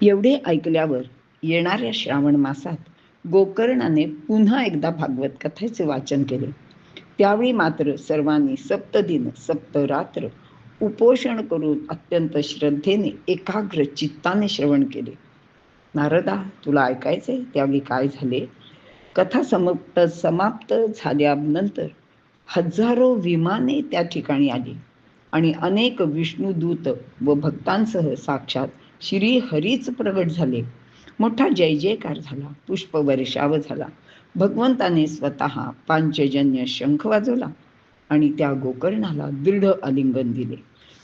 एवढे ऐकल्यावर येणाऱ्या श्रावण मासात गोकर्णाने पुन्हा एकदा भागवत कथेचे वाचन केले. त्यावेळी मात्र सर्वांनी सप्तदिन सप्तरात्र उपोषण करून अत्यंत श्रद्धेने एकाग्र चित्ताने श्रवण केले. नारदा, तुला ऐकायचंय त्यावेळी काय झाले? कथा समाप्त झाल्यानंतर हजारो विमाने त्या ठिकाणी आली आणि अनेक विष्णुदूत व भक्तांसह साक्षात श्री हरीच प्रगट झाले. मोठा जय जयकार झाला, पुष्पवर्षाव झाला. भगवंताने स्वतः पांचजन्य शंख वाजवला आणि त्या गोकर्णाला दृढ आलिंगन दिले.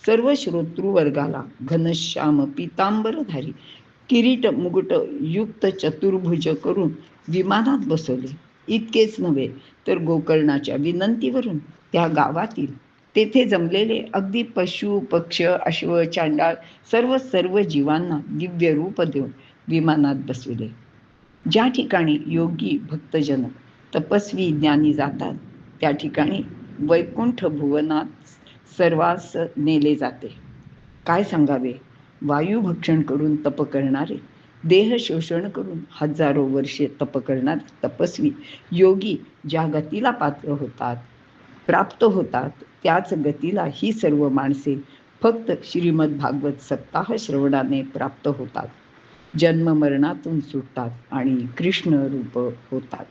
सर्व श्रोतृवर्गाला घनश्याम पितांबरधारी किरीट मुकुट युक्त चतुर्भुज करून विमानात बसवले. इतकेच नव्हे तर गोकर्णाच्या विनंतीवरून त्या गावातील तेथे जमलेले अगदी पशु पक्ष अश्व चांडाळ सर्व जीवांना दिव्य रूप देऊन विमानात बसविले. ज्या ठिकाणी योगी भक्तजन तपस्वी ज्ञानी जातात त्या ठिकाणी वैकुंठ भुवनात सर्वांस नेले जाते. काय सांगावे, वायुभक्षण करून तप करणारे, देह शोषण करून हजारो वर्षे तप करणारे तपस्वी योगी ज्या गतीला पात्र होतात, प्राप्त होतात, त्याच गतीला ही सर्व माणसे फक्त श्रीमद भागवत सप्ताह श्रवणाने प्राप्त होतात, जन्म मरणातून सुटतात आणि कृष्ण रूप होतात.